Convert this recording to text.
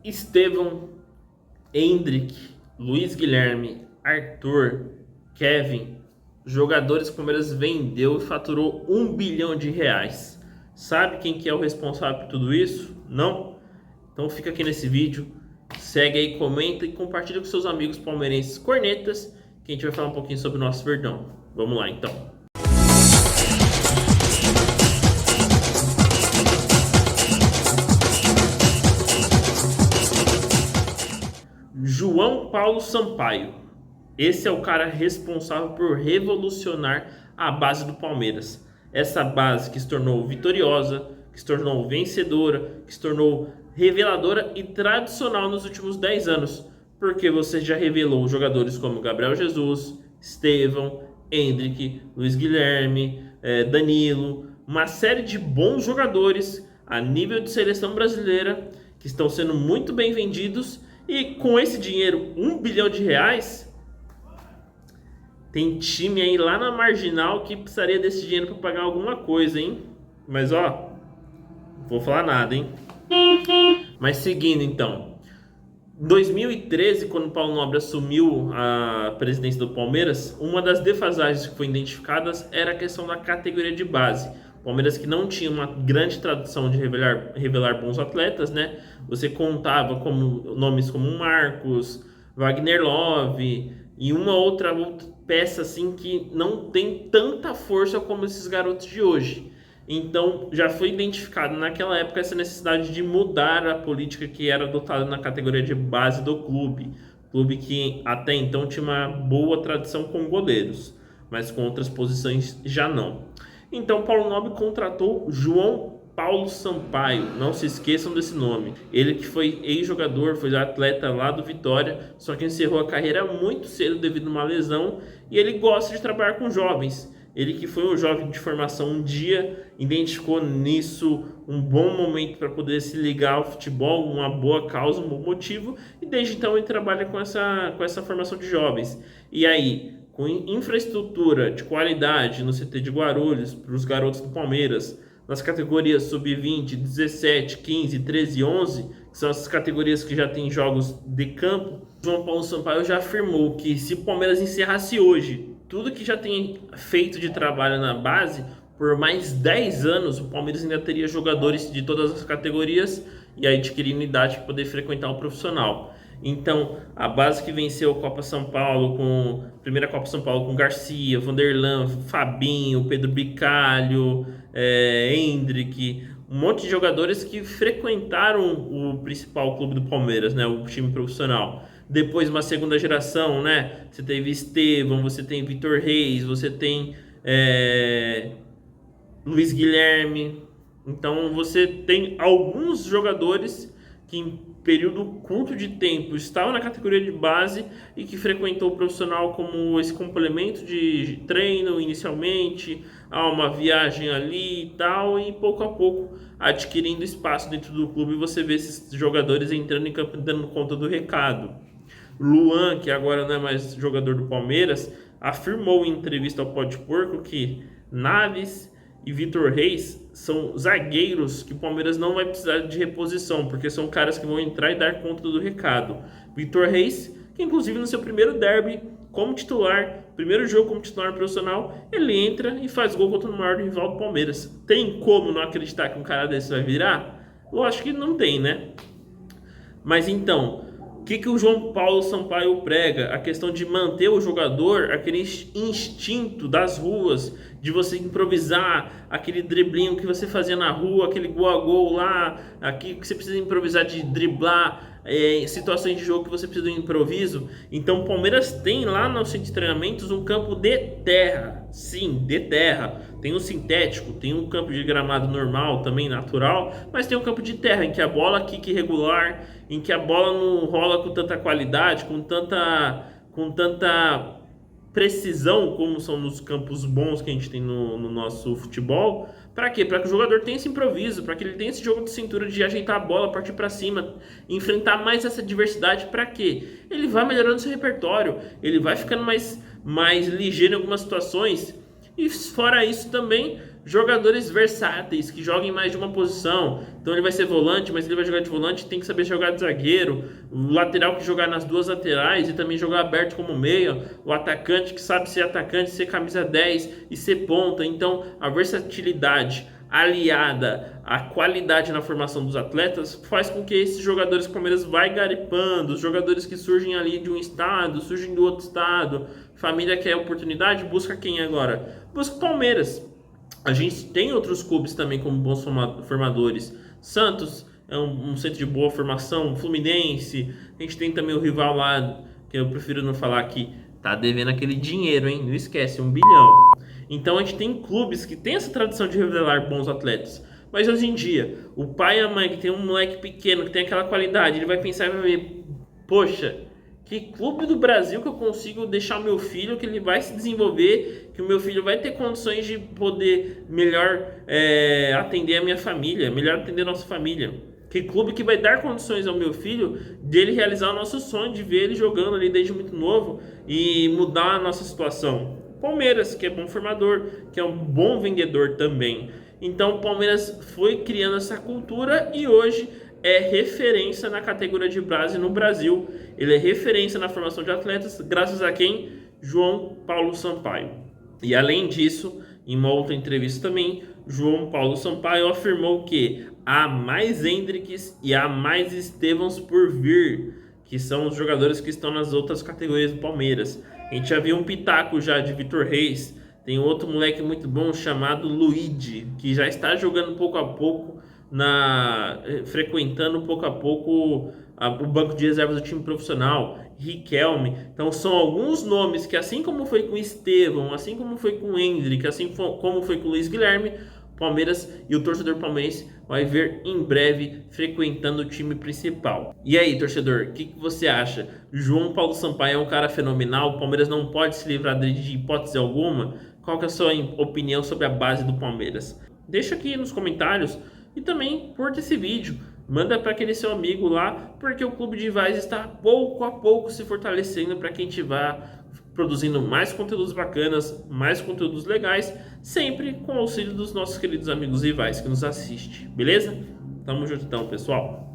Estevão, Endrick, Luiz Guilherme, Arthur, Kevin, jogadores que o Palmeiras vendeu e faturou R$ 1 bilhão. Sabe quem que é o responsável por tudo isso? Não? Então fica aqui nesse vídeo, segue aí, comenta e compartilha com seus amigos palmeirenses cornetas, que a gente vai falar um pouquinho sobre o nosso Verdão. Vamos lá então. João Paulo Sampaio. Esse é o cara responsável por revolucionar a base do Palmeiras. Essa base que se tornou vitoriosa, que se tornou vencedora, que se tornou reveladora e tradicional nos últimos 10 anos. Porque você já revelou jogadores como Gabriel Jesus, Estevão, Endrick, Luiz Guilherme, Danilo, uma série de bons jogadores a nível de seleção brasileira que estão sendo muito bem vendidos. E com esse dinheiro, R$ 1 bilhão, tem time aí lá na marginal que precisaria desse dinheiro para pagar alguma coisa, hein? Mas ó, não vou falar nada, hein? Mas seguindo então, em 2013, quando o Paulo Nobre assumiu a presidência do Palmeiras, uma das defasagens que foi identificadas era a questão da categoria de base. Palmeiras que não tinha uma grande tradição de revelar bons atletas, né? Você contava como nomes como Marcos, Wagner Love e uma outra peça assim que não tem tanta força como esses garotos de hoje. Então já foi identificado naquela época essa necessidade de mudar a política que era adotada na categoria de base do clube. Clube que até então tinha uma boa tradição com goleiros, mas com outras posições já não. Então Paulo Nobre contratou João Paulo Sampaio, não se esqueçam desse nome. Ele que foi ex-jogador, foi atleta lá do Vitória, só que encerrou a carreira muito cedo devido a uma lesão, e ele gosta de trabalhar com jovens. Ele que foi um jovem de formação um dia, identificou nisso um bom momento para poder se ligar ao futebol, uma boa causa, um bom motivo, e desde então ele trabalha com essa formação de jovens. E aí, com infraestrutura de qualidade no CT de Guarulhos, para os garotos do Palmeiras, nas categorias sub-20, 17, 15, 13 e 11, que são essas categorias que já têm jogos de campo, João Paulo Sampaio já afirmou que se o Palmeiras encerrasse hoje tudo que já tem feito de trabalho na base, por mais 10 anos o Palmeiras ainda teria jogadores de todas as categorias e aí adquirindo idade para poder frequentar o profissional. Então, a base que venceu a Copa São Paulo, primeira Copa São Paulo com Garcia, Vanderlan, Fabinho, Pedro Bicalho, Endrick, um monte de jogadores que frequentaram o principal clube do Palmeiras, né, o time profissional. Depois uma segunda geração, né, você teve Estevão, você tem Vitor Reis, você tem Luiz Guilherme. Então você tem alguns jogadores que em período curto de tempo estavam na categoria de base e que frequentou o profissional como esse complemento de treino inicialmente, uma viagem ali e tal, e pouco a pouco adquirindo espaço dentro do clube. Você vê esses jogadores entrando em campo dando conta do recado. Luan, que agora não é mais jogador do Palmeiras, afirmou em entrevista ao Pode Porco que Naves e Vitor Reis são zagueiros que o Palmeiras não vai precisar de reposição, porque são caras que vão entrar e dar conta do recado. Vitor Reis, que inclusive no seu primeiro derby como titular, primeiro jogo como titular profissional, ele entra e faz gol contra o maior rival do Palmeiras. Tem como não acreditar que um cara desse vai virar? Eu acho que não tem, né? Mas então, o que o João Paulo Sampaio prega? A questão de manter o jogador, aquele instinto das ruas, de você improvisar, aquele driblinho que você fazia na rua, aquele gol a gol lá, aqui que você precisa improvisar de driblar, situações de jogo que você precisa de um improviso. Então o Palmeiras tem lá no centro de treinamentos um campo de terra, sim, de terra. Tem um sintético, tem um campo de gramado normal, também natural, mas tem um campo de terra em que a bola quica irregular, em que a bola não rola com tanta qualidade, com tanta precisão como são nos campos bons que a gente tem no nosso futebol. Para quê? Para que o jogador tenha esse improviso, para que ele tenha esse jogo de cintura de ajeitar a bola, partir para cima, enfrentar mais essa diversidade. Para quê? Ele vai melhorando seu repertório, ele vai ficando mais ligeiro em algumas situações. E fora isso também, jogadores versáteis que joguem mais de uma posição. Então ele vai ser volante, mas ele vai jogar de volante, tem que saber jogar de zagueiro, o lateral que jogar nas duas laterais e também jogar aberto como meia, o atacante que sabe ser atacante, ser camisa 10 e ser ponta. Então a versatilidade aliada à qualidade na formação dos atletas faz com que esses jogadores que o Palmeiras vai garipando, os jogadores que surgem ali de um estado, surgem do outro estado, família quer oportunidade, busca quem agora? Busca o Palmeiras. A gente tem outros clubes também como bons formadores. Santos é um centro de boa formação, Fluminense, a gente tem também o rival lá, que eu prefiro não falar aqui, tá devendo aquele dinheiro, hein? Não esquece, 1 bilhão. Então a gente tem clubes que tem essa tradição de revelar bons atletas. Mas hoje em dia, o pai e a mãe que tem um moleque pequeno, que tem aquela qualidade, ele vai pensar e vai ver, poxa, que clube do Brasil que eu consigo deixar o meu filho, que ele vai se desenvolver, que o meu filho vai ter condições de poder melhor atender a minha família, melhor atender a nossa família. Que clube que vai dar condições ao meu filho dele realizar o nosso sonho de ver ele jogando ali desde muito novo e mudar a nossa situação. Palmeiras, que é bom formador, que é um bom vendedor também. Então o Palmeiras foi criando essa cultura e hoje é referência na categoria de base no Brasil. Ele é referência na formação de atletas, graças a quem? João Paulo Sampaio. E além disso, em uma outra entrevista também, João Paulo Sampaio afirmou que há mais Hendriks e há mais Estevãos por vir, que são os jogadores que estão nas outras categorias do Palmeiras. A gente já viu um pitaco já de Vitor Reis, tem outro moleque muito bom chamado Luigi, que já está jogando pouco a pouco, frequentando pouco a pouco o banco de reservas do time profissional, Riquelme. Então são alguns nomes que, assim como foi com Estevão, assim como foi com Hendrick, assim como foi com Luiz Guilherme, Palmeiras e o torcedor palmeirense vai ver em breve frequentando o time principal. E aí, torcedor, o que você acha? João Paulo Sampaio é um cara fenomenal, o Palmeiras não pode se livrar dele de hipótese alguma? Qual que é a sua opinião sobre a base do Palmeiras? Deixa aqui nos comentários e também curta esse vídeo. Manda para aquele seu amigo lá, porque o Clube de Rivais está pouco a pouco se fortalecendo para que a gente vá produzindo mais conteúdos bacanas, mais conteúdos legais, sempre com o auxílio dos nossos queridos amigos rivais que nos assistem, beleza? Tamo junto então, pessoal.